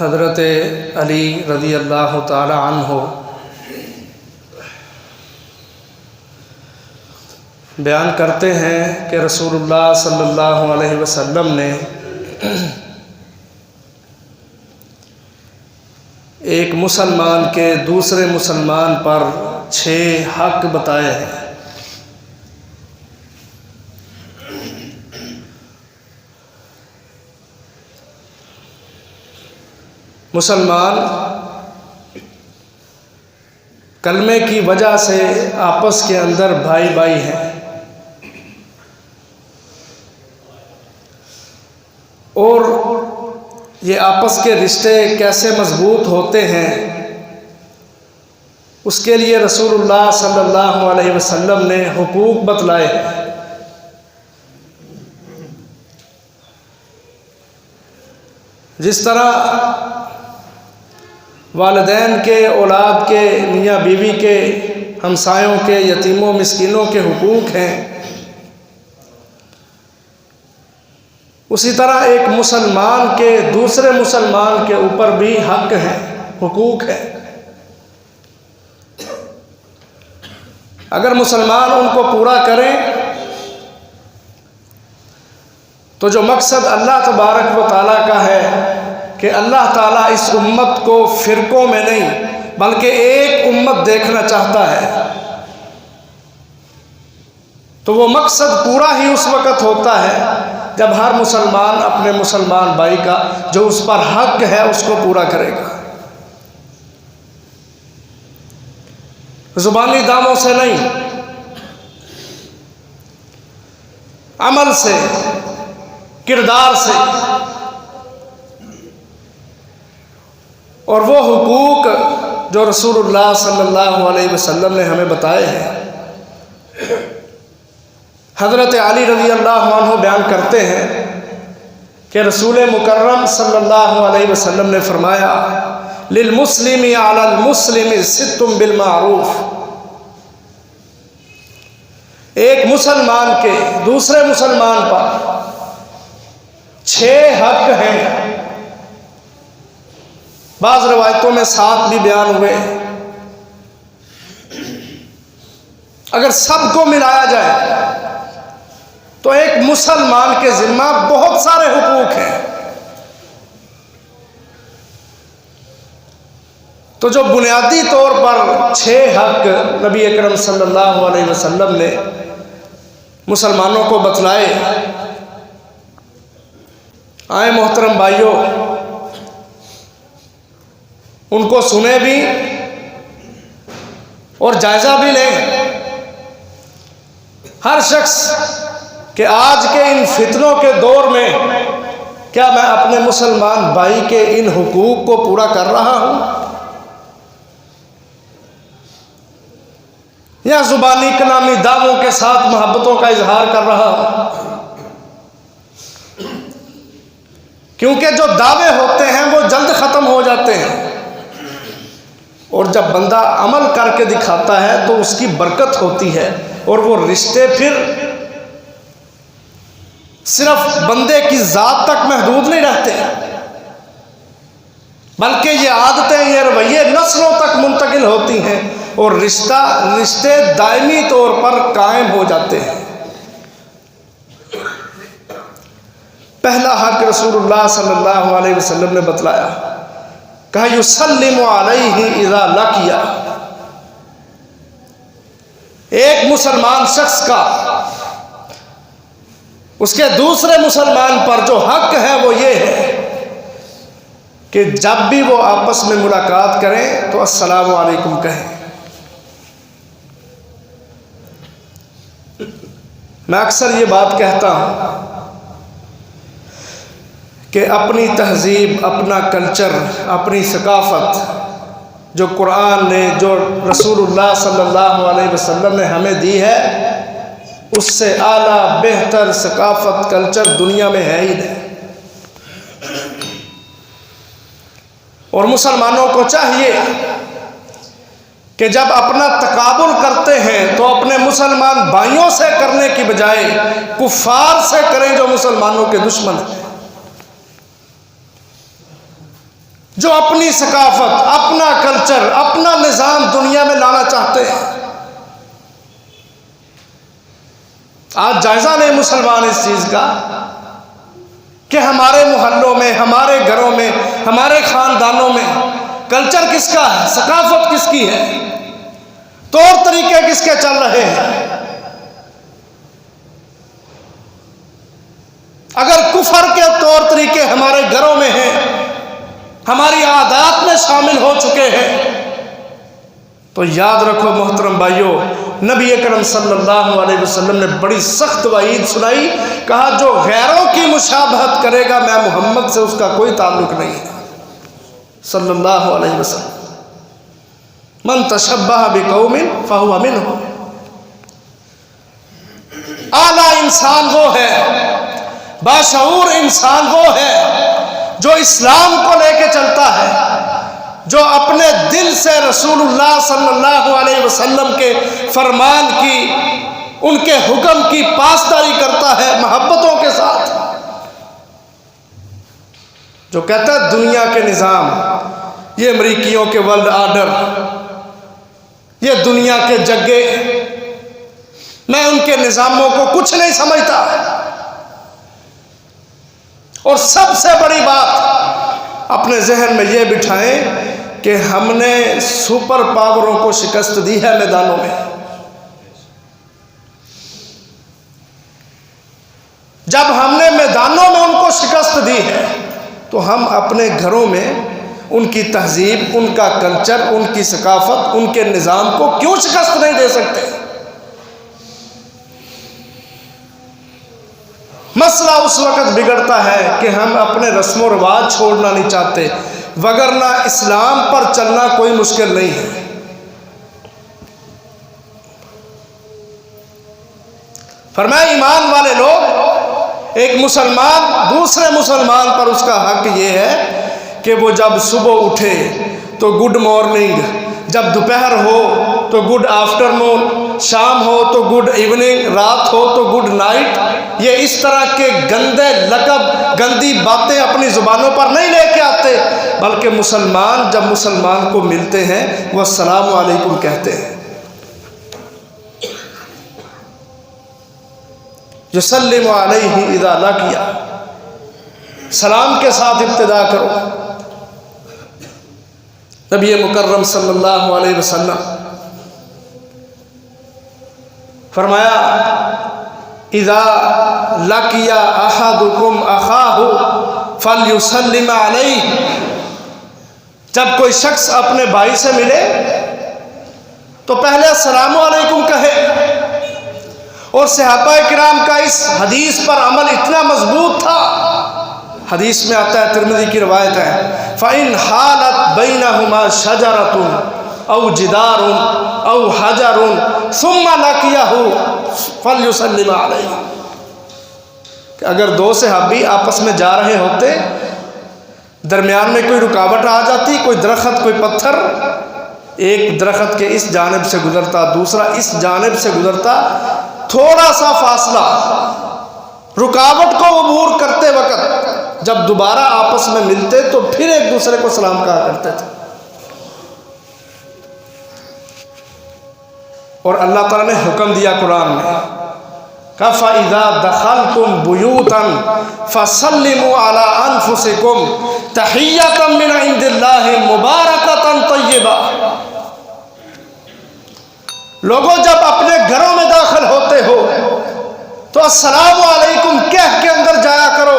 हज़रत अली रज़ी अल्लाह ताला अन्हो बयान करते हैं कि रसूलुल्लाह सल्लल्लाहु अलैहि वसल्लम ने एक मुसलमान के दूसरे मुसलमान पर 6 हक बताए हैं। मुसलमान कलमे की वजह से आपस के अंदर भाई भाई हैं और ये आपस के रिश्ते कैसे मजबूत होते हैं उसके लिए रसूलुल्लाह सल्लल्लाहु अलैहि वसल्लम ने हुकूक बतलाए हैं। जिस तरह वालिदैन के, औलाद के, मियाँ बीवी के, हमसायों के, यतीमों मिस्कीनों के हुकूक हैं, उसी तरह एक मुसलमान के दूसरे मुसलमान के ऊपर भी हक है, हुकूक है। अगर मुसलमान उनको पूरा करें तो जो मकसद अल्लाह तबारक व तआला का है कि अल्लाह ताला इस उम्मत को फ़िरक़ों में नहीं बल्कि एक उम्मत देखना चाहता है, तो वो मकसद पूरा ही उस वक़्त होता है जब हर मुसलमान अपने मुसलमान भाई का जो उस पर हक है उसको पूरा करेगा। ज़ुबानी दामों से नहीं, अमल से, किरदार से। और वो हुकूक जो रसूलुल्लाह सल्लल्लाहु अलैहि वसल्लम ने हमें बताए हैं, हज़रत अली रज़ी अल्लाह अन्हु बयान करते हैं कि रसूल मुकर्रम सल्लल्लाहु अलैहि वसल्लम ने फरमाया, लिल मुस्लिमी अलल मुस्लिमी सित्तुम बिल मारूफ। एक मुसलमान के दूसरे मुसलमान पर 6 हक हैं। बाज़ रवायतों में 7 भी बयान हुए। अगर सबको मिलाया जाए तो एक मुसलमान के जिम्मा बहुत सारे हुकूक हैं। तो जो बुनियादी तौर पर 6 हक नबी अकरम सल्लल्लाहु अलैहि वसल्लम ने मुसलमानों को बतलाए, आए मोहतरम भाइयों, उनको सुने भी और जायज़ा भी लें। हर शख्स कि आज के इन फितनों के दौर में क्या मैं अपने मुसलमान भाई के इन हुकूक को पूरा कर रहा हूँ, या ज़ुबानी कलामी दावों के साथ मोहब्बतों का इजहार कर रहा हूँ। क्योंकि जो दावे होते हैं वो जल्द ख़त्म हो जाते हैं, और जब बंदा अमल करके दिखाता है तो उसकी बरकत होती है, और वो रिश्ते फिर सिर्फ बंदे की ज़ात तक महदूद नहीं रहते, बल्कि ये आदतें, ये रवैये नस्लों तक मुंतकिल होती हैं, और रिश्ते दायमी तौर पर कायम हो जाते हैं। पहला हक रसूलुल्लाह सल्लल्लाहु अलैहि वसल्लम ने बतलाया, कहा युसल्लिमु अलैहि इज़ा लकिया। एक मुसलमान शख्स का उसके दूसरे मुसलमान पर जो हक है वो ये है कि जब भी वो आपस में मुलाकात करें तो अस्सलामु अलैकुम कहें। मैं अक्सर ये बात कहता हूँ कि अपनी तहजीब, अपना कल्चर, अपनी सकाफ़त जो कुरान ने, जो रसूलुल्लाह सल्लल्लाहु अलैहि वसल्लम ने हमें दी है, उससे आला बेहतर सकाफ़त कल्चर दुनिया में है ही नहीं। और मुसलमानों को चाहिए कि जब अपना तकाबुल करते हैं तो अपने मुसलमान भाइयों से करने की बजाय कुफ़ार से करें जो मुसलमानों के दुश्मन हैं, जो अपनी सकाफ़त, अपना कल्चर, अपना निज़ाम दुनिया में लाना चाहते हैं। आज जायज़ा लें मुसलमान इस चीज़ का कि हमारे मोहल्लों में, हमारे घरों में, हमारे ख़ानदानों में कल्चर किसका है, सकाफ़त किसकी है, तौर तरीके किसके चल रहे हैं। अगर कुफर के तौर तरीके हमारे घरों में हैं, हमारी आदात में शामिल हो चुके हैं, तो याद रखो मोहतरम भाइयों, नबी अकरम सल्लल्लाहु अलैहि वसल्लम ने बड़ी सख्त वईद सुनाई। कहा जो गैरों की मुशाबहत करेगा मैं मोहम्मद से उसका कोई ताल्लुक नहीं है, सल्लल्लाहु अलैहि वसल्लम। मन तशब्बह बिकौमिन फहुव मिनहुम। आला इंसान वो है, बाशऊर इंसान वो है जो इस्लाम को लेके चलता है, जो अपने दिल से रसूलुल्लाह सल्लल्लाहु अलैहि वसल्लम के फरमान की, उनके हुक्म की पासदारी करता है मोहब्बतों के साथ। जो कहता है दुनिया के निज़ाम, ये अमरीकियों के वर्ल्ड आर्डर, ये दुनिया के जग्गे, मैं उनके निज़ामों को कुछ नहीं समझता। और सबसे बड़ी बात अपने जहन में यह बिठाएं कि हमने सुपर पावरों को शिकस्त दी है मैदानों में। जब हमने मैदानों में उनको शिकस्त दी है तो हम अपने घरों में उनकी तहजीब, उनका कल्चर, उनकी सकाफत, उनके निज़ाम को क्यों शिकस्त नहीं दे सकते? मसला उस वक़्त बिगड़ता है कि हम अपने रस्म व रिवाज छोड़ना नहीं चाहते, वगरना इस्लाम पर चलना कोई मुश्किल नहीं है। फरमाया ईमान वाले लोग, एक मुसलमान दूसरे मुसलमान पर उसका हक ये है कि वो जब सुबह उठे तो गुड मॉर्निंग, जब दोपहर हो तो गुड आफ्टरनून, शाम हो तो गुड इवनिंग, रात हो तो गुड नाइट। ये इस तरह के गंदे लक़ब, गंदी बातें अपनी ज़ुबानों पर नहीं लेके आते, बल्कि मुसलमान जब मुसलमान को मिलते हैं वह अस्सलामु अलैकुम कहते हैं। युसल्लिमु अलैहि इज़ा लक़िया, सलाम के साथ इब्तिदा करो। नबी मुकर्रम सल्लल्लाहु अलैहि वसल्लम फरमाया, इज़ा लक़िया अहदुकुम अख़ाहु फ़लयुसल्लिम अलैहि, जब कोई शख्स अपने भाई से मिले तो पहले अस्सलामु अलैकुम कहे। और सहाबा किराम का इस हदीस पर अमल इतना मजबूत था, हदीस में आता है, तिरमिज़ी की रवायत है, फ़इन हालत बैनहुमा शजरतुन औ जिदारुन औ हजरुन सुम्मा लक़ियहु फ़लयुसल्लिम अलैहि। कि अगर दो सहाबी आपस में जा रहे होते, दरमियान में कोई रुकावट आ जाती, कोई दरख्त, कोई पत्थर, एक दरख्त के इस जानिब से गुजरता, दूसरा इस जानिब से गुजरता, थोड़ा सा फासला, रुकावट को अबूर करते वक्त जब दोबारा आपस में मिलते तो फिर एक दूसरे को सलाम कहा करते थे। और अल्लाह ताला ने हुक्म दिया कुरान में, कफ़ा इज़ा दख़लतुम बुयूतन फ़सल्लिमू अला अनफुसिकुम तहिय्यतम मिन इंदिल्लाहि मुबारकतन तय्यबा। लोगों, जब अपने घरों में दाखिल होते हो तो अस्सलामु अलैकुम कह के अंदर जाया करो,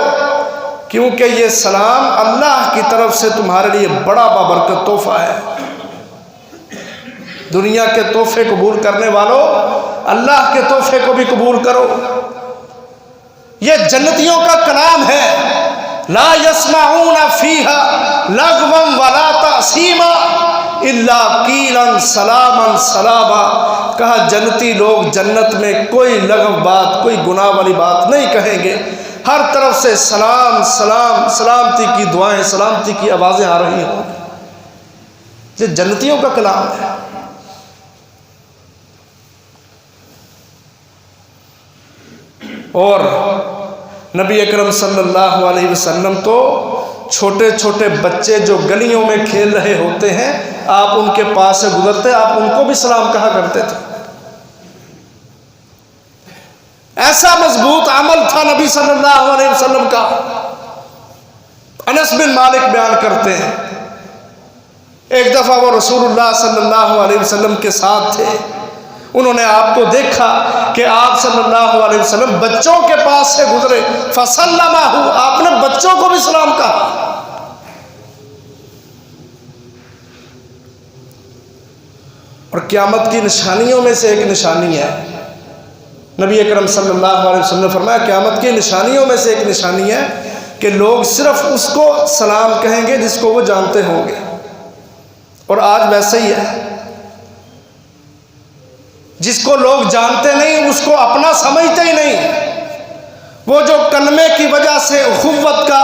क्योंकि ये सलाम अल्लाह की तरफ से तुम्हारे लिए बड़ा बाबरकत तोहफा है। दुनिया के तोहफे कबूल करने वालों, अल्लाह के तोहफे को भी कबूल करो। ये जन्नतियों का कलाम है, ला यस्माऊना फीहा लगवन वला तासीमा इल्ला कीलन सलामन सलामा। कहा, जन्नती लोग जन्नत में कोई लगव बात, कोई गुनाह वाली बात नहीं कहेंगे, हर तरफ से सलाम सलाम, सलामती की दुआएं, सलामती की आवाज़ें आ रही हों। ये जन्नतियों का कलाम है। और नबी अकरम सल्लल्लाहु अलैहि वसल्लम तो छोटे छोटे बच्चे जो गलियों में खेल रहे होते हैं, आप उनके पास से गुजरते, आप उनको भी सलाम कहा करते थे। ऐसा मजबूत अमल था नबी सल्लल्लाहु अलैहि वसल्लम का। अनस बिन मालिक बयान करते हैं, एक दफ़ा वो रसूलुल्लाह सल्लल्लाहु अलैहि वसल्लम के साथ थे, उन्होंने आपको देखा कि आप सल्लल्लाहु अलैहि वसल्लम बच्चों के पास से गुजरे, फसल्लमाहु, आपने बच्चों को भी सलाम कहा। और क़यामत की निशानियों में से एक निशानी है, नबी अकरम सल्लल्लाहु अलैहि वसल्लम ने फरमाया, क़यामत की निशानियों में से एक निशानी है कि लोग सिर्फ उसको सलाम कहेंगे जिसको वो जानते होंगे। और आज वैसे ही है, जिसको लोग जानते नहीं उसको अपना समझते ही नहीं। वो जो कलमे की वजह से उखुव्वत का,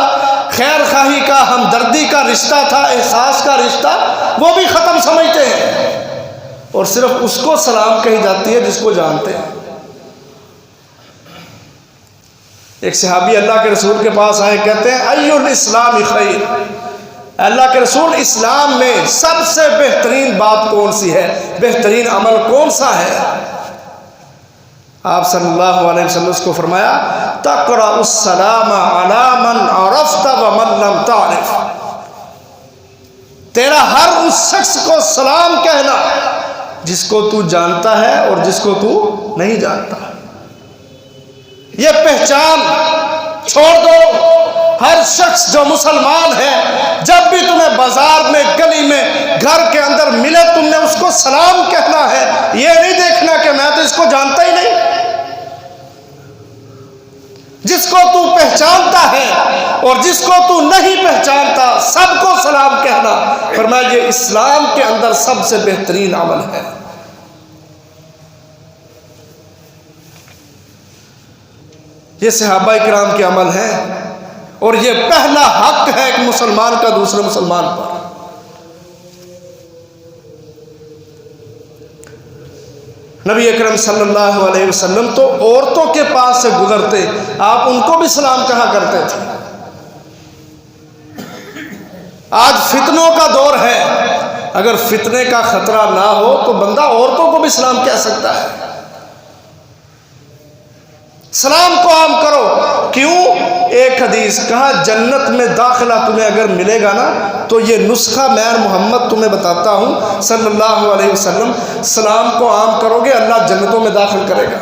खैर खाही का, हमदर्दी का रिश्ता था, एहसास का रिश्ता, वो भी ख़त्म समझते हैं। और सिर्फ उसको सलाम कही जाती है जिसको जानते हैं। एक सहाबी अल्लाह के रसूल के पास आए, कहते हैं, अय्युल इस्लाम खैर, अल्लाह के रसूल, इस्लाम में सबसे बेहतरीन बात कौन सी है, बेहतरीन अमल कौन सा है? आप सल्लल्लाहु अलैहि वसल्लम को फरमाया, तक़रउस्सलाम अला मन अरफ़्त व मन लम तारिफ़, तेरा हर उस शख्स को सलाम कहना जिसको तू जानता है और जिसको तू नहीं जानता। ये पहचान छोड़ दो। हर शख्स जो मुसलमान है, जब भी तुम्हें बाजार में, गली में, घर के अंदर मिले, तुमने उसको सलाम कहना है। ये नहीं देखना कि मैं तो इसको जानता ही नहीं। जिसको तू पहचानता है और जिसको तू नहीं पहचानता, सबको सलाम कहना, फरमाया ये इस्लाम के अंदर सबसे बेहतरीन अमल है। ये सहाबा किराम के अमल है और ये पहला हक है एक मुसलमान का दूसरे मुसलमान पर। नबी अकरम सल्लल्लाहु अलैहि वसल्लम तो औरतों के पास से गुजरते, आप उनको भी सलाम कहा करते थे। आज फितनों का दौर है, अगर फितने का खतरा ना हो तो बंदा औरतों को भी सलाम कह सकता है। सलाम को आम करो। क्यों? एक हदीस कहा, जन्नत में दाखिला तुम्हें अगर मिलेगा ना, तो ये नुस्खा मैं मोहम्मद तुम्हें बताता हूँ सल्लल्लाहु अलैहि वसल्लम, सलाम को आम करोगे अल्लाह जन्नतों में दाखिल करेगा।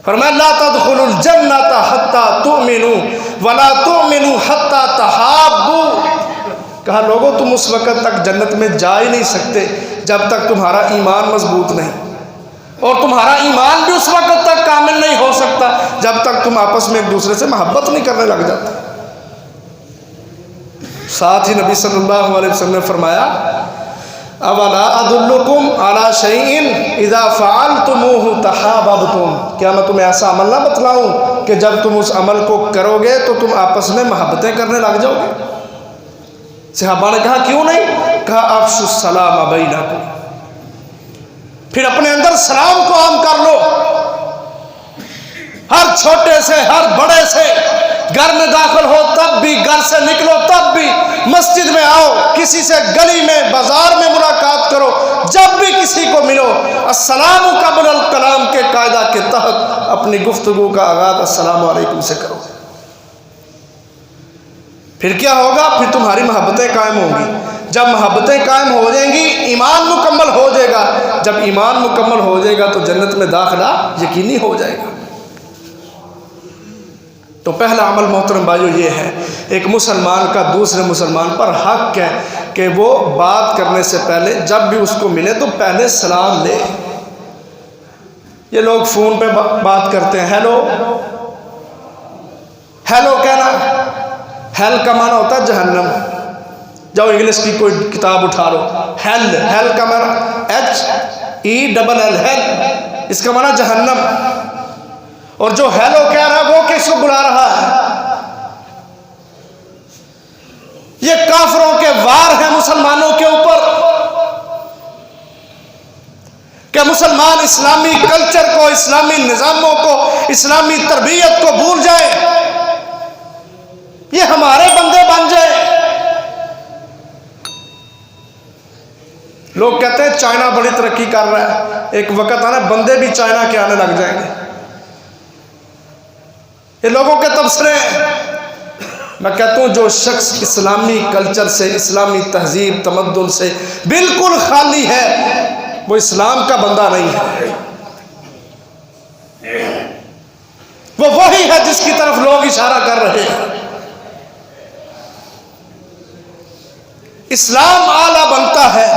फरमाया ला तदखुलुल जन्नता हत्ता तुमिनु वला तुमिनु हत्ता तहाब्बु। कहा लोगों तुम उस वक़्त तक जन्नत में जा ही नहीं सकते जब तक तुम्हारा ईमान मजबूत नहीं, और तुम्हारा ईमान भी उस वक्त तक कामिल नहीं हो सकता जब तक तुम आपस में एक दूसरे से मोहब्बत नहीं करने लग जाते। साथ ही नबी सल्लल्लाहु अलैहि वसल्लम ने फरमाया, अवला अदुल्लुकुम अला शैइन इज़ा फ़अलतुमूहु तहाबबतुम, क्या मैं तुम्हें ऐसा अमल ना बतलाऊं कि जब तुम उस अमल को करोगे तो तुम आपस में मोहब्बतें करने लग जाओगे। सहाबा ने कहा क्यों नहीं? कहा अफ़शुस सलाम बैनकुम, फिर अपने अंदर सलाम को आम कर लो। हर छोटे से हर बड़े से, घर में दाखिल हो तब भी, घर से निकलो तब भी, मस्जिद में आओ, किसी से गली में, बाजार में मुलाकात करो, जब भी किसी को मिलो, अस्सलामु क़ब्ल अल कलाम के कायदा के तहत अपनी गुफ्तगू का आगाज़ अस्सलामु अलैकुम से करो। फिर क्या होगा? फिर तुम्हारी मोहब्बतें कायम होंगी। जब मोहब्बतें कायम हो जाएंगी, ईमान मुकम्मल हो जाएगा। जब ईमान मुकम्मल हो जाएगा तो जन्नत में दाखिला यकीनी हो जाएगा। तो पहला अमल मोहतरम भाइयों ये है, एक मुसलमान का दूसरे मुसलमान पर हक है कि वो बात करने से पहले, जब भी उसको मिले तो पहले सलाम ले। ये लोग फ़ोन पे बात करते हैं, हेलो हेलो कहना, हेल का माना होता है जहन्नम। जाओ इंग्लिश की कोई किताब उठा लो, हेल, हेल का माना HELL, हेल, इसका माना जहन्नम। और जो हेलो कह रहा है वो किसको बुला रहा है? ये काफिरों के वार है मुसलमानों के ऊपर। क्या मुसलमान इस्लामी कल्चर को, इस्लामी निज़ामों को, इस्लामी तरबियत को भूल जाए, ये हमारे बंदे बन जाए? लोग कहते हैं चाइना बड़ी तरक्की कर रहा है, एक वक्त आना बंदे भी चाइना के आने लग जाएंगे। ये लोगों के तबसरे। मैं कहता हूँ जो शख्स इस्लामी कल्चर से, इस्लामी तहजीब तमद्दुन से बिल्कुल खाली है, वो इस्लाम का बंदा नहीं है। वो वही है जिसकी तरफ लोग इशारा कर रहे हैं। इस्लाम आला बनता है,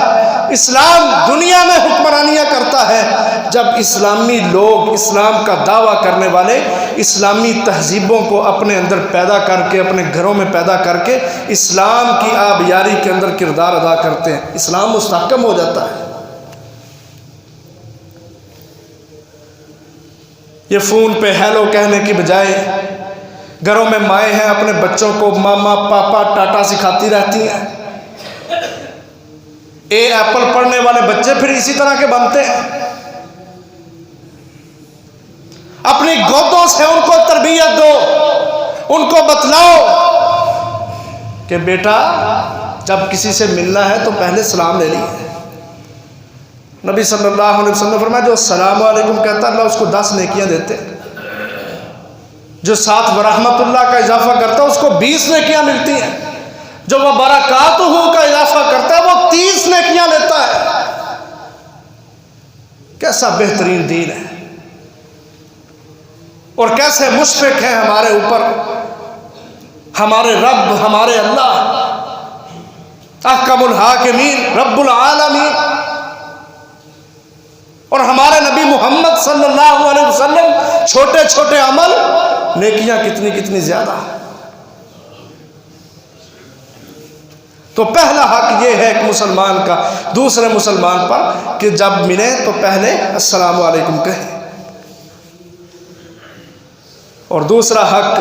इस्लाम दुनिया में हुक्मरानियाँ करता है जब इस्लामी लोग, इस्लाम का दावा करने वाले इस्लामी तहजीबों को अपने अंदर पैदा करके, अपने घरों में पैदा करके इस्लाम की आबियारी के अंदर किरदार अदा करते हैं। इस्लाम मुस्तहकम हो जाता है। ये फ़ोन पे हेलो कहने की बजाय घरों में माएँ हैं अपने बच्चों को मामा पापा टाटा सिखाती रहती हैं। ए एप्पल पढ़ने वाले बच्चे फिर इसी तरह के बनते हैं। अपनी गोदों से उनको तरबियत दो, उनको बतलाओ कि बेटा जब किसी से मिलना है तो पहले सलाम ले लीजिए। नबी सल्लल्लाहु अलैहि वसल्लम ने फरमाया जो अस्सलाम वालेकुम कहता है अल्लाह उसको 10 नेकियां देते, जो साथ वरहमतुल्लाह का इजाफा करता है उसको 20 नेकियां मिलती हैं, जो वह बरकातुहू का इजाफा करता है वो 30 नेकियां लेता है। कैसा बेहतरीन दीन है और कैसे मुशफिक है हमारे ऊपर हमारे रब, हमारे अल्लाह अहकमुल हाकिमीन रब्बुल आलमीन, और हमारे नबी मोहम्मद सल्लल्लाहु अलैहि वसल्लम छोटे छोटे अमल नेकियां कितनी कितनी ज्यादा। तो पहला हक ये है एक मुसलमान का दूसरे मुसलमान पर कि जब मिले तो पहले अस्सलाम वालेकुम कहे। और दूसरा हक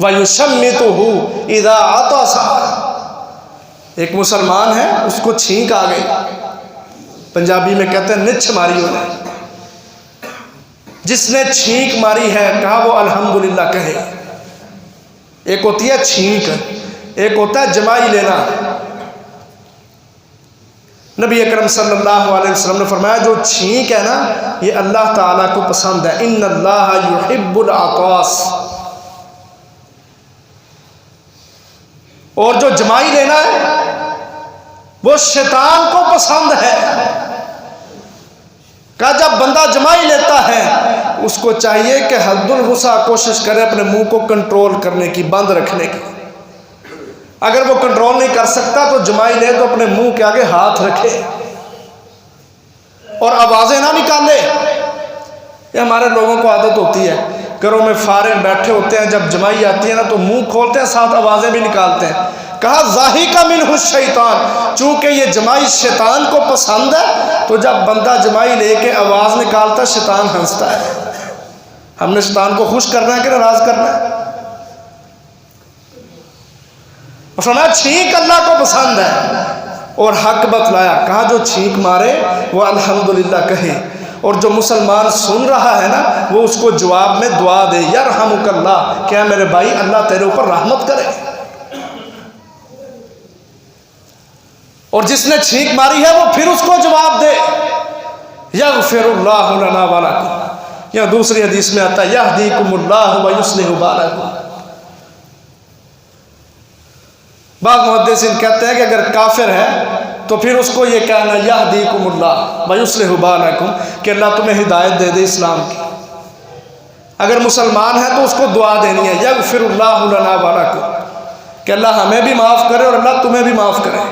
वयुशम्मितुहु इज़ा अतसा, एक मुसलमान है उसको छींक आ गई, पंजाबी में कहते हैं निच्छ मारी उन्हें, जिसने छींक मारी है कहा वो अल्हम्दुलिल्लाह कहे। एक होती है छींक, एक होता है जमाई लेना। नबी अकरम सल्लल्लाहु अलैहि वसल्लम ने फरमाया जो छींक है ना ये अल्लाह ताला को पसंद है, इन्नल्लाह युहिब्बुल अतास। और जो जमाई लेना है वो शैतान को पसंद है। कहा जब बंदा जमाई लेता है उसको चाहिए कि हद्दुल वसा कोशिश करे अपने मुंह को कंट्रोल करने की, बंद रखने की। अगर वो कंट्रोल नहीं कर सकता तो जमाई ले तो अपने मुंह के आगे हाथ रखे और आवाजें ना निकाले। ये हमारे लोगों को आदत होती है, घरों में फारिग बैठे होते हैं, जब जमाई आती है ना तो मुंह खोलते हैं साथ आवाजें भी निकालते हैं। कहा ज़ाहिका मिन्हु शैतान, चूंकि ये जमाई शैतान को पसंद है तो जब बंदा जमाई लेके आवाज निकालता है शैतान हंसता है। हमने शैतान को खुश करना है कि नाराज करना है? फरमाया छींक अल्लाह को पसंद है और हक बतलाया। कहा जो छींक मारे वो अल्हम्दुलिल्लाह कहे, और जो मुसलमान सुन रहा है ना वो उसको जवाब में दुआ दे, यरहमुकल्लाह, क्या मेरे भाई अल्लाह तेरे ऊपर रहमत करे। और जिसने छींक मारी है वो फिर उसको जवाब दे, यगफिरुल्लाहु लना व लकुम। या दूसरी हदीस में आता है यहदीकुमुल्लाहु व युस्लिहु बालकुम। बाद मुहद्दिसीन कहते हैं कि अगर काफिर है तो फिर उसको ये कहना यहदीकुमुल्लाह व युस्लिहु बालकुम कि अल्लाह तुम्हें हिदायत दे दे इस्लाम की। अगर मुसलमान है तो उसको दुआ देनी है यगफिरुल्लाहु लना व लकुम कि अल्लाह हमें भी माफ़ करे और अल्लाह तुम्हें भी माफ़ करे।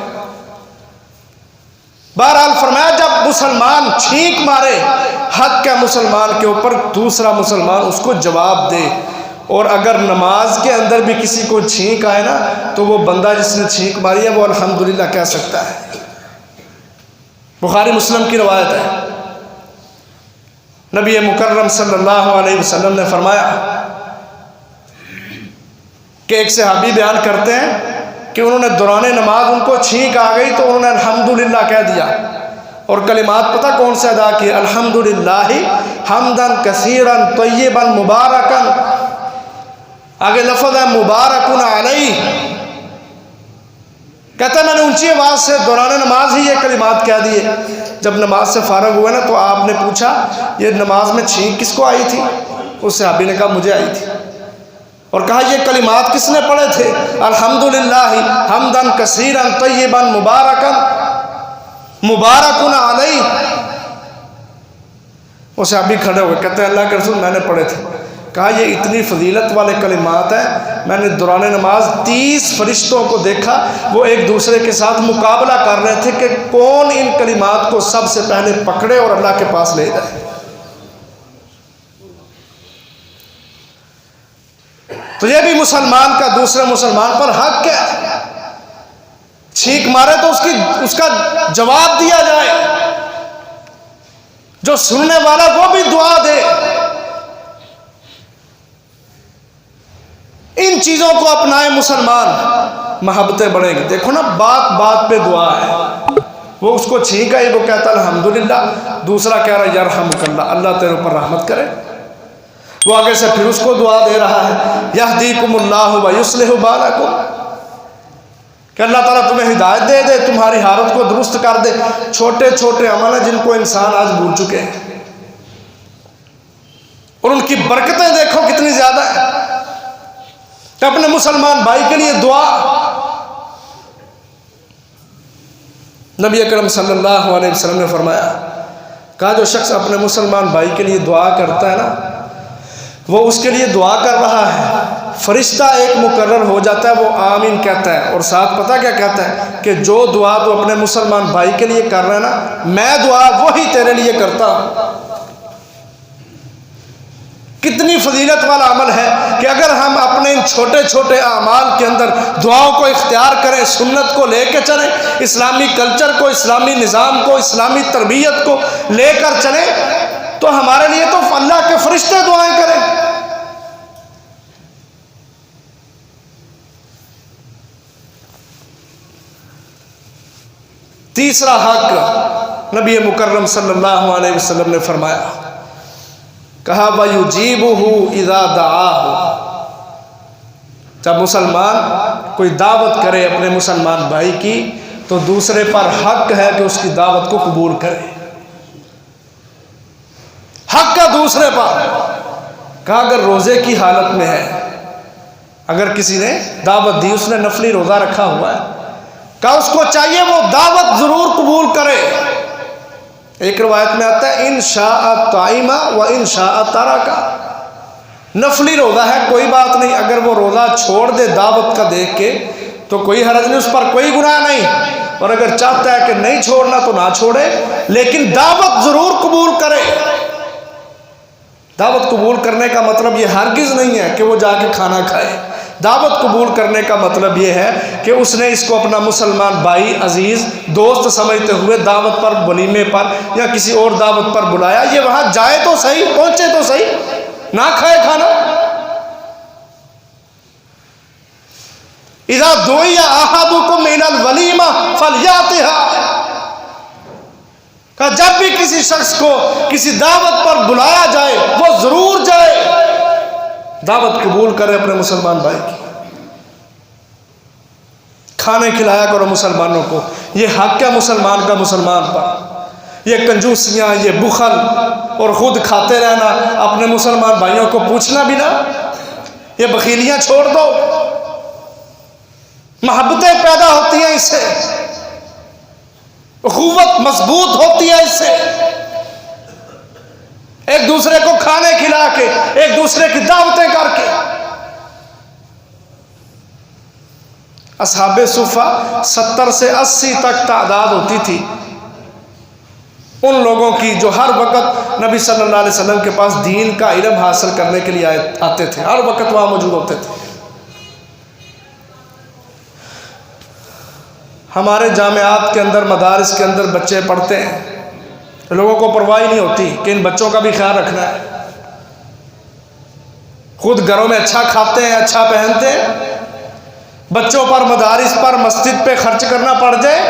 बहरहाल फरमाया जब मुसलमान छींक मारे हक है मुसलमान के ऊपर दूसरा मुसलमान उसको जवाब दे। और अगर नमाज के अंदर भी किसी को छींक आए ना तो वो बंदा जिसने छींक मारी है वो अल्हम्दुलिल्लाह कह सकता है। बुखारी मुस्लिम की रवायत है, नबी मुकर्रम सल्लल्लाहु अलैहि वसल्लम ने फरमाया कि एक सहाबी बयान करते हैं कि उन्होंने दौरान नमाज उनको छींक आ गई तो उन्होंने अल्हम्दुलिल्लाह कह दिया और कलिमात पता कौन से अदा किए, अल्हम्दुलिल्लाहि हम्दन कसीरन तय्यबन मुबारकन। आगे लफ्ज़ है मुबारकुन अलैहि। कहता मैंने ऊंची आवाज़ से दौरान नमाज ही ये कलिमात कह दिए। जब नमाज से फारग हुए ना तो आपने पूछा ये नमाज में छींक किसको आई थी? उस सहाबी ने कहा मुझे आई थी। और कहा ये कलिमात किसने पढ़े थे? अल्हम्दुलिल्लाहि हम्दन कसीरन तय्यबन मुबारकन मुबारकुन अलैहि। वो सहाबी खड़े हुए कहते हैं अल्लाह के रसूल मैंने पढ़े थे। कहा ये इतनी फजीलत वाले कलिमात हैं, मैंने दौरान नमाज 30 फरिश्तों को देखा वो एक दूसरे के साथ मुकाबला कर रहे थे कि कौन इन कलिमात को सबसे पहले पकड़े और अल्लाह के पास ले जाए। तो ये भी मुसलमान का दूसरे मुसलमान पर हक है, छींक मारे तो उसका जवाब दिया जाए, जो सुनने वाला वो भी दुआ दे। इन चीजों को अपनाए मुसलमान, मोहब्बतें बढ़ेंगी। देखो ना बात बात पे दुआ है, वो उसको छींक आई वो कहता अल्हम्दुलिल्लाह, दूसरा कह रहा यरहमुकल्लाह अल्लाह तेरे ऊपर रहमत करे। वो आगे से फिर उसको दुआ दे रहा है यहदीकुमुल्लाहु व युस्लिहु बालकुम कि अल्लाह ताला तुम्हें हिदायत दे दे, तुम्हारी हालत को दुरुस्त कर दे। छोटे छोटे अमल हैं जिनको इंसान आज भूल चुके हैं, और उनकी बरकतें देखो कितनी ज़्यादा है। तो अपने मुसलमान भाई के लिए दुआ, नबी अकरम सल्लल्लाहु अलैहि वसल्लम ने फरमाया, कहा जो शख्स अपने मुसलमान भाई के लिए दुआ करता है ना, वो उसके लिए दुआ कर रहा है, फरिश्ता एक मुकर्रर हो जाता है, वो आमीन कहता है, और साथ पता क्या कहता है कि जो दुआ तो अपने मुसलमान भाई के लिए कर रहा है ना, मैं दुआ वही तेरे लिए करता हूँ। कितनी फजीलत वाला अमल है कि अगर हम अपने इन छोटे छोटे अमाल के अंदर दुआओं को इख्तियार करें, सुन्नत को लेकर चलें, इस्लामी कल्चर को, इस्लामी निज़ाम को, इस्लामी तरबियत को लेकर चलें, तो हमारे लिए तो अल्लाह के फरिश्ते दुआएं करें। तीसरा हक नबी मुकर्रम सल्लल्लाहु अलैहि वसल्लम ने फरमाया, कहा वयुजीबुहु इज़ा दआहु, जब मुसलमान कोई दावत करे अपने मुसलमान भाई की, तो दूसरे पर हक है कि उसकी दावत को कबूल करे। हक का दूसरे पर। कहा अगर रोज़े की हालत में है, अगर किसी ने दावत दी, उसने नफली रोज़ा रखा हुआ है, कहा उसको चाहिए वो दावत ज़रूर कबूल करे। एक रवायत में आता है इन शाअ ताइमा व इन शाअ तारका, नफली रोज़ा है कोई बात नहीं, अगर वो रोज़ा छोड़ दे दावत का देख के तो कोई हरज नहीं, उस पर कोई गुनाह नहीं, और अगर चाहता है कि नहीं छोड़ना तो ना छोड़े, लेकिन दावत ज़रूर कबूल करे। दावत कबूल करने का मतलब ये हरगिज़ नहीं है कि वो जाके खाना खाए। दावत कबूल करने का मतलब ये है कि उसने इसको अपना मुसलमान भाई, अजीज़, दोस्त समझते हुए दावत पर, वलीमे पर या किसी और दावत पर बुलाया, ये वहाँ जाए तो सही, पहुँचे तो सही, ना खाए खाना। इज़ा दुइया अहदुकुम इलल वलीमा फलयातिहा, का जब भी किसी शख्स को किसी दावत पर बुलाया जाए वो ज़रूर जाए, दावत कबूल करे अपने मुसलमान भाई की, खाने खिलाया करो मुसलमानों को। ये हक है मुसलमान का मुसलमान पर। ये कंजूसियाँ, ये बुखल और ख़ुद खाते रहना, अपने मुसलमान भाइयों को पूछना भी ना, ये बखीलियाँ छोड़ दो। मोहब्बतें पैदा होती हैं इससे, अखुवत मजबूत होती है इससे, एक दूसरे को खाने खिला के, एक दूसरे की दावतें करके। असहाबे सुफ़ा 70 से 80 तक तादाद होती थी उन लोगों की जो हर वक्त नबी सल्लल्लाहु अलैहि वसल्लम के पास दीन का इल्म हासिल करने के लिए आते थे, हर वक्त वहाँ मौजूद होते थे। हमारे जामियात के अंदर, मदारिस के अंदर बच्चे पढ़ते हैं, लोगों को परवाह नहीं होती कि इन बच्चों का भी ख्याल रखना है। खुद घरों में अच्छा खाते हैं, अच्छा पहनते हैं, बच्चों पर, मदारिस पर, मस्जिद पे खर्च करना पड़ जाए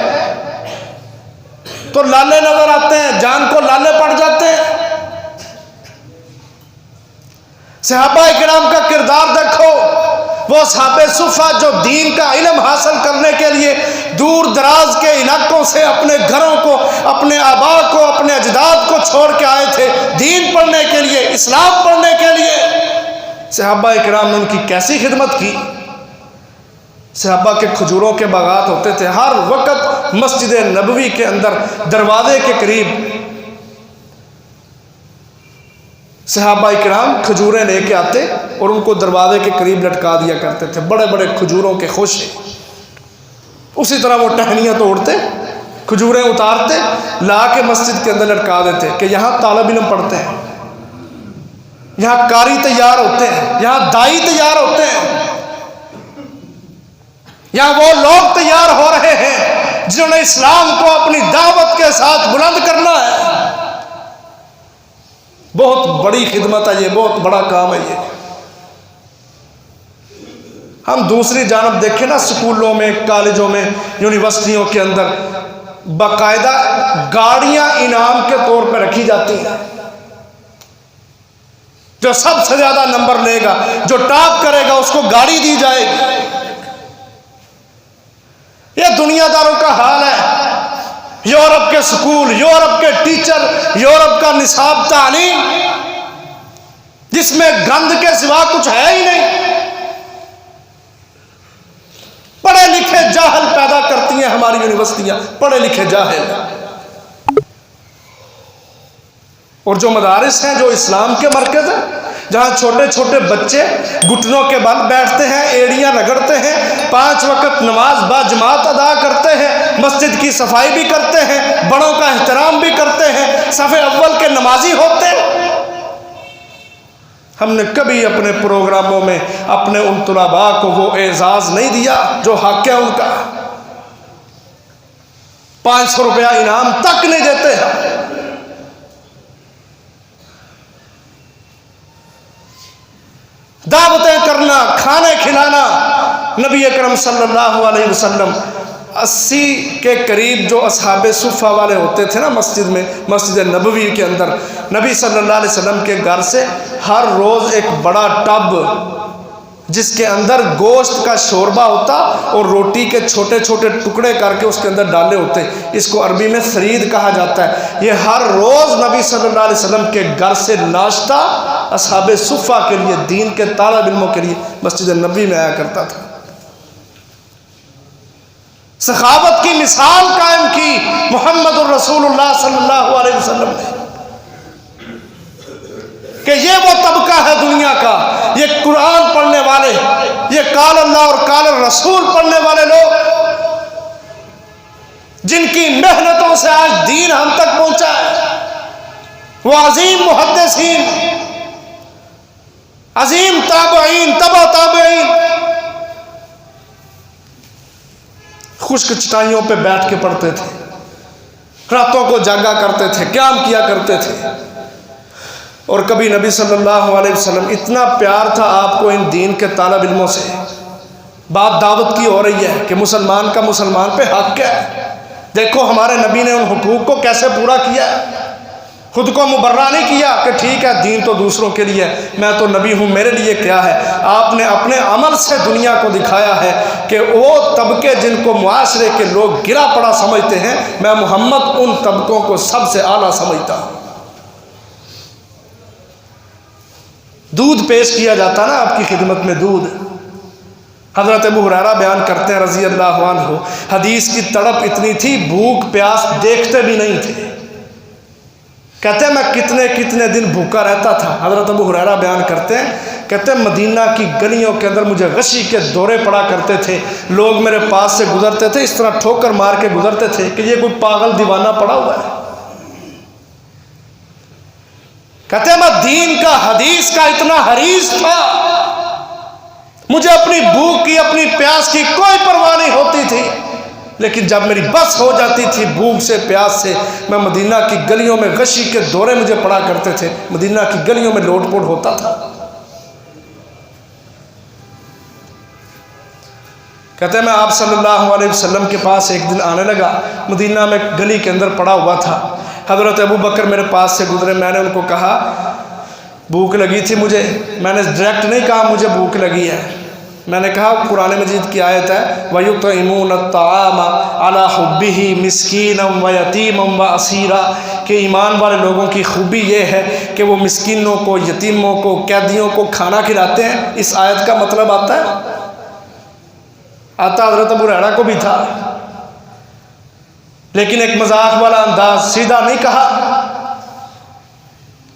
तो लाले नजर आते हैं, जान को लाले पड़ जाते हैं। सहाबा इकराम का किरदार देखो, वो सहाबे सुफ़ा जो दीन का इल्म हासिल करने के लिए दूर दराज के इलाकों से अपने घरों को, अपने आबा को, अपने अजदाद को छोड़ के आए थे दीन पढ़ने के लिए, इस्लाम पढ़ने के लिए। सहाबा इकराम ने उनकी कैसी खिदमत की। सहाबा के खजूरों के बागात होते थे, हर वक्त मस्जिद नबवी के अंदर दरवाजे के करीब सहाबा इकराम खजूरें लेके आते और उनको दरवाजे के करीब लटका दिया करते थे, बड़े बड़े खजूरों के खोशे। उसी तरह वो टहनियाँ तोड़ते, खजूरें उतारते, ला के मस्जिद के अंदर लटका देते कि यहाँ तालिब इल्म पढ़ते हैं, यहाँ कारी तैयार होते हैं, यहाँ दाई तैयार होते हैं, यहाँ वो लोग तैयार हो रहे हैं जिन्होंने इस्लाम को अपनी दावत के साथ बुलंद करना है। बहुत बड़ी खिदमत है ये, बहुत बड़ा काम है ये। हम दूसरी जानब देखें ना, स्कूलों में, कॉलेजों में, यूनिवर्सिटियों के अंदर बाकायदा गाड़ियां इनाम के तौर पर रखी जाती हैं। जो सबसे ज्यादा नंबर लेगा, जो टॉप करेगा, उसको गाड़ी दी जाएगी। ये दुनियादारों का हाल है। यूरोप के स्कूल, यूरोप के टीचर, यूरोप का निसाब तालीम जिसमें गंद के सिवा कुछ है ही नहीं। पढ़े लिखे जाहिल पैदा करती हैं हमारी यूनिवर्सिटियां, पढ़े लिखे जाहिल। और जो मदारिस हैं, जो इस्लाम के मरकज हैं, जहां छोटे छोटे बच्चे घुटनों के बल बैठते हैं, एड़ियां रगड़ते हैं, 5 वक्त नमाज बाजमात अदा करते हैं, मस्जिद की सफाई भी करते हैं, बड़ों का एहतराम भी करते हैं, सफ़े अव्वल के नमाजी होते हैं। हमने कभी अपने प्रोग्रामों में अपने उन तुलाबा को वो एजाज़ नहीं दिया जो हक है उनका। 500 रुपया इनाम तक नहीं देते हैं। दावतें करना, खाने खिलाना। नबी अकरम सल्लल्लाहु अलैहि वसल्लम 80 के करीब जो असहाबे सुफ़ा वाले होते थे ना मस्जिद में, मस्जिद नबवी के अंदर, नबी सल्लल्लाहु अलैहि वसल्लम के घर से हर रोज़ एक बड़ा टब जिसके अंदर गोश्त का शोरबा होता और रोटी के छोटे छोटे टुकड़े करके उसके अंदर डाले होते, इसको अरबी में सरीद कहा जाता है। ये हर रोज़ नबी सल्लल्लाहु अलैहि वसल्लम के घर से नाश्ता असहाबे सुफ़ा के लिए, दीन के तालिब इल्मों के लिए मस्जिद नबवी में आया करता था। सखावत की मिसाल कायम की मोहम्मद रसूलुल्लाह सल्लल्लाहु अलैहि वसल्लम ने कि ये वो तबका है दुनिया का, ये कुरान पढ़ने वाले, ये काल अल्लाह और काल रसूल पढ़ने वाले लोग, जिनकी मेहनतों से आज दीन हम तक पहुंचा है। वो अजीम मुहद्दिसीन, अजीम ताबईन, तबा ताबईन खुश्क चटाइयों पे बैठ के पढ़ते थे, रातों को जागा करते थे, क़याम किया करते थे। और कभी नबी सल्लल्लाहु अलैहि वसल्लम, इतना प्यार था आपको इन दीन के तालिब इल्मों से। बात दावत की हो रही है कि मुसलमान का मुसलमान पे हक है। देखो हमारे नबी ने उन हुकूक को कैसे पूरा किया। खुद को मुबर्रा नहीं किया कि ठीक है दीन तो दूसरों के लिए, मैं तो नबी हूँ, मेरे लिए क्या है। आपने अपने अमल से दुनिया को दिखाया है कि वो तबके जिनको मुआशरे के लोग गिरा पड़ा समझते हैं, मैं मोहम्मद उन तबकों को सबसे आला समझता हूँ। दूध पेश किया जाता ना आपकी खिदमत में, दूध। हज़रत अबू हुरैरा बयान करते हैं रज़ी अल्लाहु अन्हु, हदीस की तड़प इतनी थी, भूख प्यास देखते भी नहीं थे। कहते हैं मैं कितने कितने दिन भूखा रहता था। हज़रत अबू हुरैरा बयान करते हैं, कहते हैं मदीना की गलियों के अंदर मुझे गशी के दौरे पड़ा करते थे। लोग मेरे पास से गुजरते थे, इस तरह ठोकर मार के गुजरते थे कि ये कोई पागल दीवाना पड़ा हुआ है। कहते हैं मैं दीन का, हदीस का इतना हरीस था, मुझे अपनी भूख की, अपनी प्यास की कोई परवाह नहीं होती थी। लेकिन जब मेरी बस हो जाती थी भूख से, प्यास से, मैं मदीना की गलियों में, गशी के दौरे मुझे पड़ा करते थे, मदीना की गलियों में लोटपोट होता था। कहते हैं मैं आप सल्लल्लाहु अलैहि वसल्लम के पास एक दिन आने लगा, मदीना में गली के अंदर पड़ा हुआ था। हज़रत अबू बकर मेरे पास से गुजरे, मैंने उनको कहा भूख लगी थी मुझे। मैंने डायरेक्ट नहीं कहा मुझे भूख लगी है, मैंने कहा कुरान मजीद की आयत है वयुतइमून अत्ताआम अला हुब्बिही मिस्कीनम व यतीमम व असीरा, कि ईमान वाले लोगों की खूबी ये है कि वो मिस्कीनों को, यतीमों को, कैदियों को खाना खिलाते हैं। इस आयत का मतलब आता हज़रत अबू हुरैरा को भी था, लेकिन एक मजाक वाला अंदाज, सीधा नहीं कहा।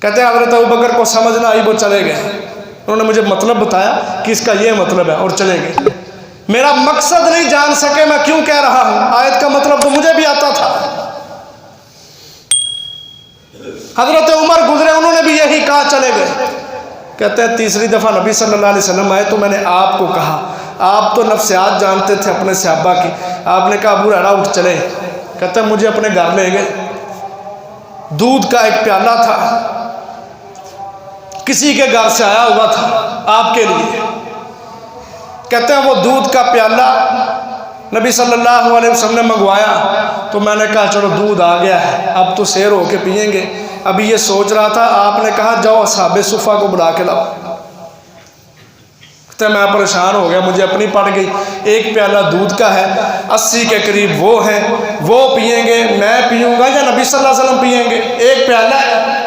कहते हैं हज़रत अबू बकर को समझ ना आई, वो चले गए। उन्होंने मुझे मतलब बताया कि इसका ये मतलब है और चले गए। मेरा मकसद नहीं जान सके मैं क्यों कह रहा हूं, आयत का मतलब तो मुझे भी आता था। हज़रत उमर गुजरे, उन्होंने भी यही कहा, चले गए। कहते हैं तीसरी दफ़ा नबी सल्लल्लाहु अलैहि वसल्लम आए तो मैंने आपको कहा, आप तो नफ्सियात जानते थे अपने सहाबा की। आपने कहा अबू हुरैरा उठ चले। कहते हैं मुझे अपने घर ले गए, दूध का एक प्याला था, किसी के घर से आया हुआ था आपके लिए। कहते हैं वो दूध का प्याला नबी सल्लल्लाहु अलैहि वसल्लम ने मंगवाया तो मैंने कहा चलो दूध आ गया है, अब तो सैर होके पियेंगे। अभी ये सोच रहा था, आपने कहा जाओ असहाबे सुफ़ा को बुला के लाओ। तो मैं परेशान हो गया, मुझे अपनी पड़ गई। एक प्याला दूध का है, 80 के करीब वो हैं, वो पिएंगे, मैं पीऊँगा या नबी सल्लल्लाहु अलैहि वसल्लम पिएंगे? एक प्याला है।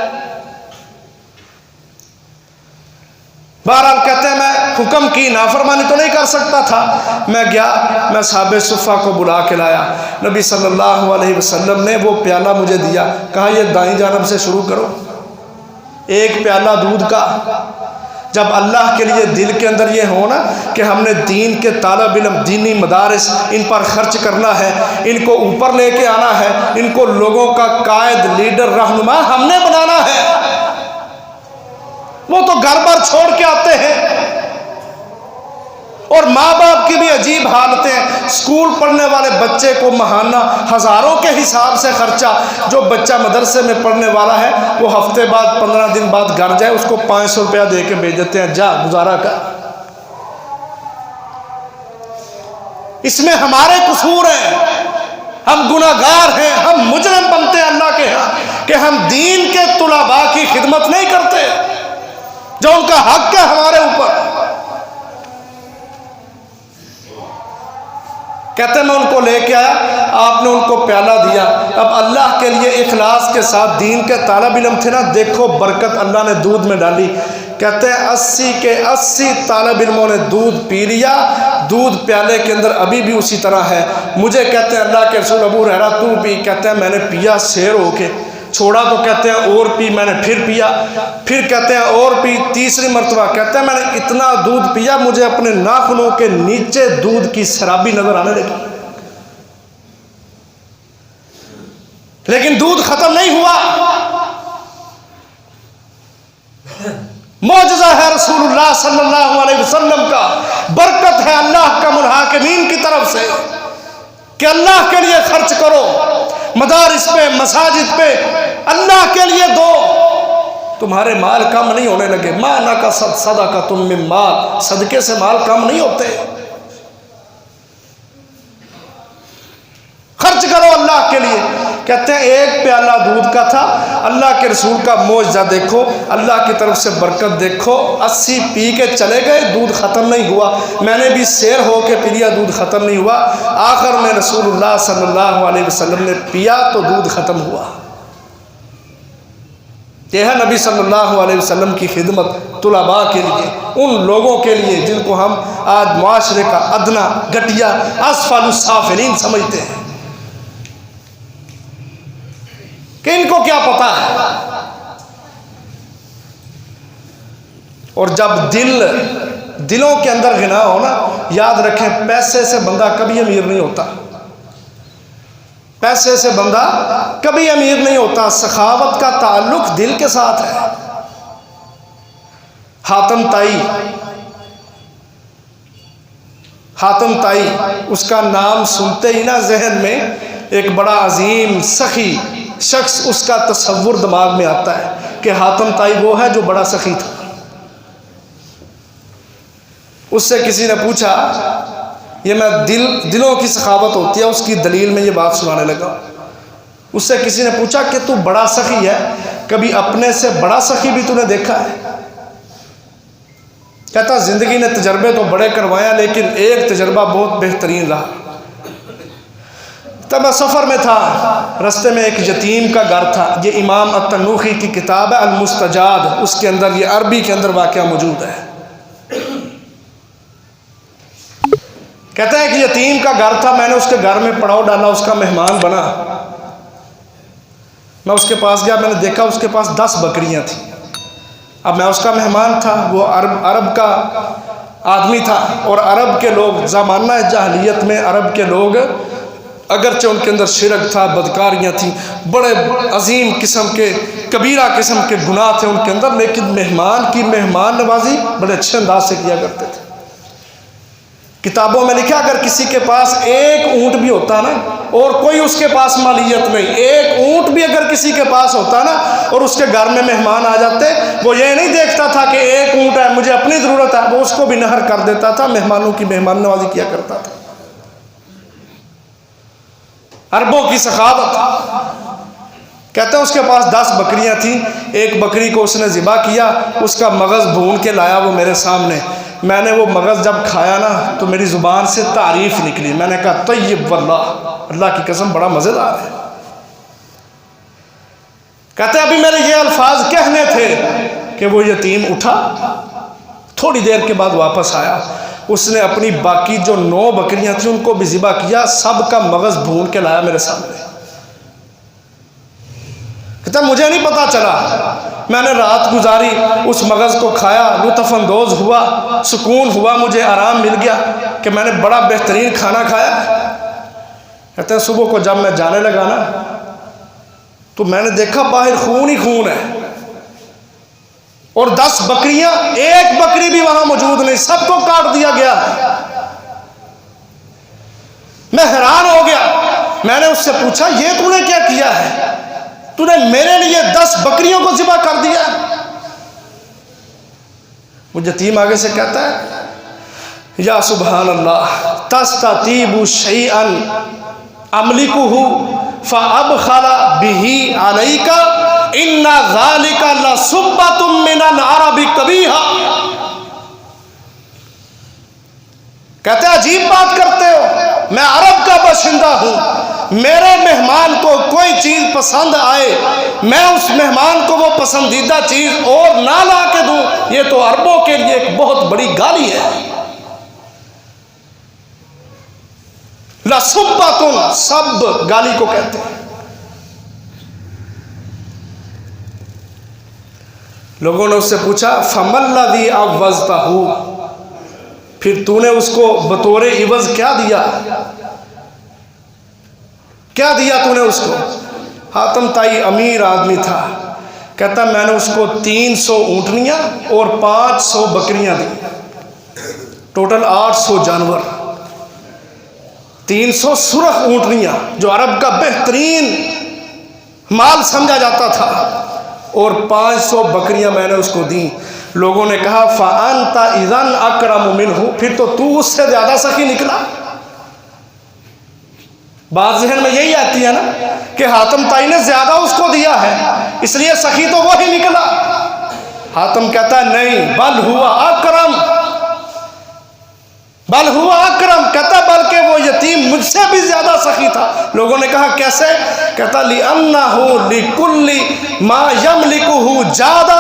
बहरहाल कहते हैं मैं हुक्म की नाफरमानी तो नहीं कर सकता था। मैं गया, मैं साहब सुफ़ा को बुला के लाया। नबी सल्लल्लाहु अलैहि वसल्लम ने वो प्याला मुझे दिया, कहा ये दाईं जानब से शुरू करो। एक प्याला दूध का। जब अल्लाह के लिए दिल के अंदर ये हो ना कि हमने दीन के तालिब इल्म, दीनी मदारिस, इन पर खर्च करना है, इनको ऊपर लेके आना है, इनको लोगों का कायद, लीडर, रहनुमा हमने बनाना है। वो तो घर पर छोड़ के आते हैं। और माँ बाप की भी अजीब हालतें हैं। स्कूल पढ़ने वाले बच्चे को महाना हज़ारों के हिसाब से खर्चा, जो बच्चा मदरसे में पढ़ने वाला है वो हफ्ते बाद 15 दिन बाद घर जाए, उसको 500 रुपया दे के भेज देते हैं, जा गुजारा कर। इसमें हमारे कसूर हैं, हम गुनाहगार हैं, हम मुजरिम बनते हैं अल्लाह के यहाँ कि हम दीन के तुलाबा की खिदमत नहीं करते जो उनका हक है हमारे ऊपर। कहते मैं उनको लेके आया, आपने उनको प्याला दिया। अब अल्लाह के लिए इखलास के साथ दीन के तालिब इल्म थे ना, देखो बरकत अल्लाह ने दूध में डाली। कहते हैं 80 के 80 तालिब इल्मों ने दूध पी लिया। दूध प्याले के अंदर अभी भी उसी तरह है। मुझे कहते हैं अल्लाह के रसूल अबू हुरैरा तू पी, कहते हैं मैंने पिया शेर होके, छोड़ा तो कहते हैं और पी, मैंने फिर पिया, फिर कहते हैं और पी, तीसरी मरतबा कहते हैं मैंने इतना दूध पिया मुझे अपने नाखूनों के नीचे दूध की शराबी नजर आने लगी। लेकिन दूध खत्म नहीं हुआ। मौजज़ा है रसूलुल्लाह सल्लल्लाहु अलैहि वसल्लम का, बरकत है अल्लाह का मुनहाकिमीन की तरफ से कि अल्लाह के लिए खर्च करो, मदारिस पे, मसाजिद पे अल्लाह के लिए दो, तुम्हारे माल कम नहीं होने लगे। माना का सदा का तुम में माल, सदके से माल कम नहीं होते। खर्च करो अल्लाह के लिए। कहते हैं एक प्याला दूध का था, अल्लाह के रसूल का मौजज़ा देखो, अल्लाह की तरफ से बरकत देखो। 80 पी के चले गए, दूध ख़त्म नहीं हुआ। मैंने भी शेर हो के पी लिया, दूध ख़त्म नहीं हुआ। आखिर में रसूलुल्लाह सल्लल्लाहु अलैहि वसल्लम ने पिया तो दूध ख़त्म हुआ। यह है नबी सल्लल्लाहु अलैहि वसल्लम की खिदमत तुलबा के लिए, उन लोगों के लिए जिनको हम आज मुआशरे का अदना, घटिया, अस्फलुस साफिलीन समझते हैं कि इनको क्या पता है। और जब दिलों के अंदर गिना हो ना, याद रखें पैसे से बंदा कभी अमीर नहीं होता, पैसे से बंदा कभी अमीर नहीं होता। सखावत का ताल्लुक दिल के साथ है। हातम ताई उसका नाम सुनते ही ना जहन में एक बड़ा अजीम सखी शख्स उसका तस्वुर दिमाग में आता है कि हातम ताई वो है जो बड़ा सखी था। उससे किसी ने पूछा, ये मैं दिलों की सखावत होती है उसकी दलील में ये बात सुनाने लगा। उससे किसी ने पूछा कि तू बड़ा सखी है, कभी अपने से बड़ा सखी भी तूने देखा है? कहता जिंदगी ने तजर्बे तो बड़े करवाया लेकिन एक तजर्बा बहुत बेहतरीन रहा। तब मैं सफ़र में था, रास्ते में एक यतीम का घर था। ये इमाम अत-तनूखी की किताब है अल-मुस्तजाद, उसके अंदर ये अरबी के अंदर वाक़या मौजूद है। कहता है कि यतीम का घर था, मैंने उसके घर में पड़ाव डाला, उसका मेहमान बना। मैं उसके पास गया, मैंने देखा उसके पास 10 बकरियां थी। अब मैं उसका मेहमान था, वो अरब का आदमी था। और अरब के लोग ज़माना जाहिलियत में अरब के लोग अगरचे उनके अंदर शिरक था, बदकारियाँ थी, बड़े अजीम किस्म के कबीरा किस्म के गुनाह थे उनके अंदर, लेकिन मेहमान की मेहमान नवाजी बड़े अच्छे अंदाज से किया करते थे। किताबों में लिखा अगर किसी के पास एक ऊँट भी होता ना और कोई उसके पास मालियत नहीं, एक ऊँट भी अगर किसी के पास होता ना और उसके घर में मेहमान आ जाते, वो ये नहीं देखता था कि एक ऊँट है मुझे अपनी ज़रूरत है, वो उसको भी नहर कर देता था, मेहमानों की मेहमान नवाजी किया करता था। अरबों की सखावत। कहते हैं उसके पास 10 बकरियां थी, एक बकरी को उसने ज़िबा किया, उसका मगज़ भून के लाया वो मेरे सामने। मैंने वो मगज़ जब खाया ना तो मेरी ज़ुबान से तारीफ़ निकली। मैंने कहा तय्यब वल्लाह, अल्लाह की कसम बड़ा मज़ेदार है। कहते अभी मेरे ये अल्फाज कहने थे कि वो यतीम उठा, थोड़ी देर के बाद वापस आया। उसने अपनी बाकी जो 9 बकरियां थी उनको भी ज़िबा किया, सब का मगज़ भून के लाया मेरे सामने। कहता मुझे नहीं पता चला, मैंने रात गुजारी, उस मगज़ को खाया, लुत्फ़अंदोज़ हुआ, सुकून हुआ, मुझे आराम मिल गया कि मैंने बड़ा बेहतरीन खाना खाया। कहते हैं सुबह को जब मैं जाने लगा ना तो मैंने देखा बाहर खून ही खून है और 10 बकरियां, एक बकरी भी वहां मौजूद नहीं, सबको काट दिया गया है। मैं हैरान हो गया। मैंने उससे पूछा ये तूने क्या किया है, तूने मेरे लिए 10 बकरियों को ज़िबा कर दिया। वो यतीम आगे से कहता है या सुभान अल्लाह, तस्ततीबु शैअन अमलिकुहु फ़अबख़ला बिही अलैका इन्ना ज़ालिका लसुब्बतुम मिनल अरबी कबीहा। कहते अजीब बात करते हो, मैं अरब का बाशिंदा हूं, मेरे मेहमान को कोई चीज पसंद आए, मैं उस मेहमान को वो पसंदीदा चीज और ना ला के दूं, ये तो अरबों के लिए एक बहुत बड़ी गाली है। लसुब्बतुन, सब गाली को कहते हैं। लोगों ने उससे पूछा फमल्लज़ी अव्वज़तहू, फिर तूने उसको बतौरे इवज़ क्या दिया, क्या दिया तूने उसको। हातिम ताई अमीर आदमी था। कहता मैंने उसको 300 ऊँटनियाँ और 500 बकरियाँ दी, टोटल 800 जानवर। 300 सुरख ऊँटनियाँ जो अरब का बेहतरीन माल समझा जाता था और 500 बकरियां मैंने उसको दी। लोगों ने कहा फ़अन्ता इज़न अकरम मिन्हु, फिर तो तू उससे ज़्यादा सखी निकला। बात ज़हन में यही आती है ना कि हातिम ताई ने ज़्यादा उसको दिया है इसलिए सखी तो वो ही निकला। हातिम कहता है नहीं, बल हुआ अकरम, बल हुआ अकरम, कहता बल्कि वो यतीम मुझसे भी ज्यादा सखी था। लोगों ने कहा कैसे। कहता लिअन्नहु लिकुल्ली मा यमलिकुहु ज़्यादा,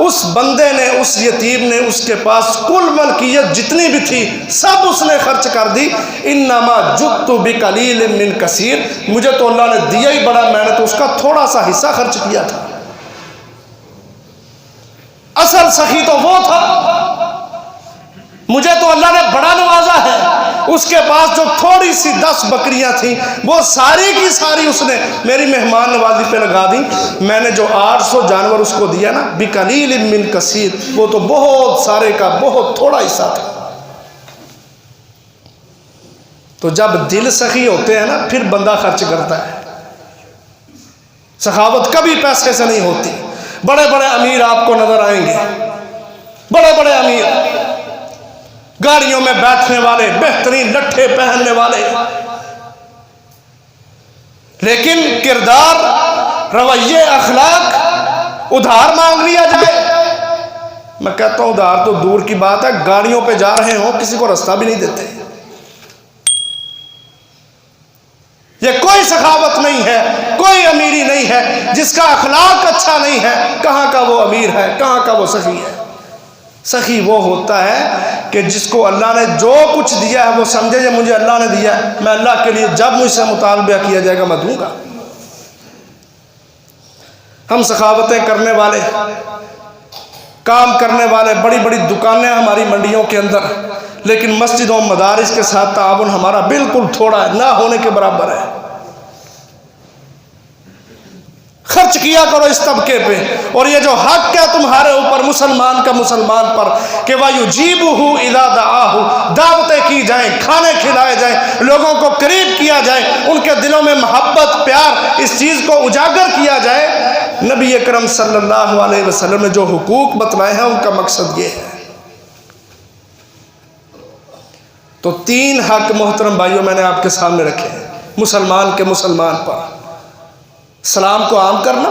उस बंदे ने, उस यतीम ने, उसके पास कुल मलकियत जितनी भी थी सब उसने खर्च कर दी। इन्नमा जुत्तु बिकलील मिन कसीर, मुझे तो अल्लाह ने दिया ही बड़ा, मैंने तो उसका थोड़ा सा हिस्सा खर्च किया था। असल सखी तो वो था, मुझे तो अल्लाह ने बड़ा नवाजा है। उसके पास जो थोड़ी सी 10 बकरियां थी वो सारी की सारी उसने मेरी मेहमान नवाजी पे लगा दी। मैंने जो 800 जानवर उसको दिया ना, बिकलील मिन कसीर, वो तो बहुत सारे का बहुत थोड़ा हिस्सा था। तो जब दिल सखी होते हैं ना फिर बंदा खर्च करता है। सखावत कभी पैसे से नहीं होती। बड़े बड़े अमीर आपको नजर आएंगे, बड़े बड़े अमीर, गाड़ियों में बैठने वाले, बेहतरीन लट्ठे पहनने वाले, लेकिन किरदार, रवैये, अखलाक उधार मांग लिया जाए। मैं कहता हूं उधार तो दूर की बात है, गाड़ियों पे जा रहे हो किसी को रास्ता भी नहीं देते। ये कोई सखावत नहीं है, कोई अमीरी नहीं है। जिसका अखलाक अच्छा नहीं है, कहाँ का वो अमीर है, कहाँ का वो सखी है। सखी वो होता है कि जिसको अल्लाह ने जो कुछ दिया है वो समझे जो मुझे अल्लाह ने दिया है, मैं अल्लाह के लिए जब मुझसे मुतालबा किया जाएगा मैं दूंगा। हम सखावतें करने वाले, काम करने वाले, बड़ी बड़ी दुकानें हमारी मंडियों के अंदर, लेकिन मस्जिदों मदारिस के साथ ताउन हमारा बिल्कुल थोड़ा है, ना होने के बराबर है। खर्च किया करो इस तबके पे। और ये जो हक है तुम्हारे ऊपर मुसलमान का मुसलमान पर कि वायुजीबुहु इज़ा दआहु, दावतें की जाएं, खाने खिलाए जाएं, लोगों को करीब किया जाए, उनके दिलों में मोहब्बत, प्यार, इस चीज़ को उजागर किया जाए। नबी अकरम सल्लल्लाहु अलैहि वसल्लम ने जो हुकूक बतलाए हैं उनका मकसद ये है। तो 3 हक मोहतरम भाइयों मैंने आपके सामने रखे हैं मुसलमान के मुसलमान पर। सलाम को आम करना,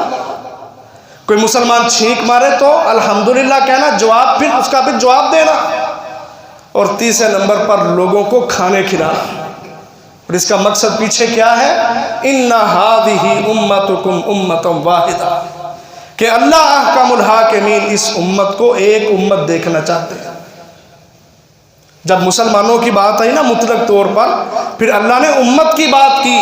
कोई मुसलमान छींक मारे तो अल्हम्दुलिल्लाह कहना, जवाब फिर उसका भी जवाब देना। और तीसरे नंबर पर लोगों को खाने खिलाना। और इसका मकसद पीछे क्या है, इन्ना हादिही उम्मतुकुम उम्मतम वाहिदा, कि अल्लाह अहकामुल हाकिमीन इस उम्मत को एक उम्मत देखना चाहते हैं। जब मुसलमानों की बात आई ना मुतलक तौर पर, फिर अल्लाह ने उम्मत की बात की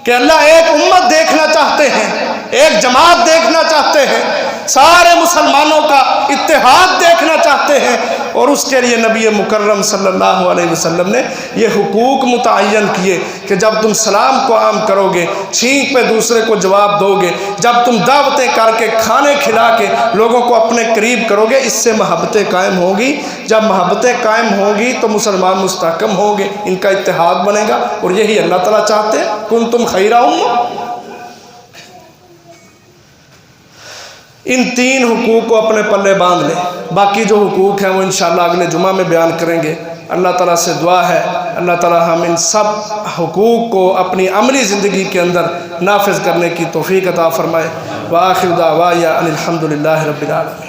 कि अल्लाह एक उम्मत देखना चाहते हैं, एक जमात देखना चाहते हैं, सारे मुसलमानों का इत्तेहाद देखना चाहते हैं। और उसके लिए नबी मुकर्रम सल्लल्लाहु अलैहि वसल्लम ने ये हुकूक मुतअय्यन किए कि जब तुम सलाम को आम करोगे, छींक पे दूसरे को जवाब दोगे, जब तुम दावतें करके खाने खिला के लोगों को अपने करीब करोगे, इससे मोहब्बतें कायम होगी। जब मोहब्बतें कायम होगी तो मुसलमान मुस्तहकम होंगे, इनका इत्तेहाद बनेगा। और यही अल्लाह ताला चाहते हैं, कुंतुम खैरा उम्मह। इन तीन हुकूक को अपने पल्ले बांध लें। बाकी जो हुकूक हैं वो इंशाअल्लाह अगले जुमा में बयान करेंगे। अल्लाह ताला से दुआ है, अल्लाह ताला हम इन सब हुकूक को अपनी अमली ज़िंदगी के अंदर नाफिज करने की तौफीक अता फ़रमाए। व आखिर दावाया अनिल हम्दुलिल्लाहि रब्बिल आलमीन।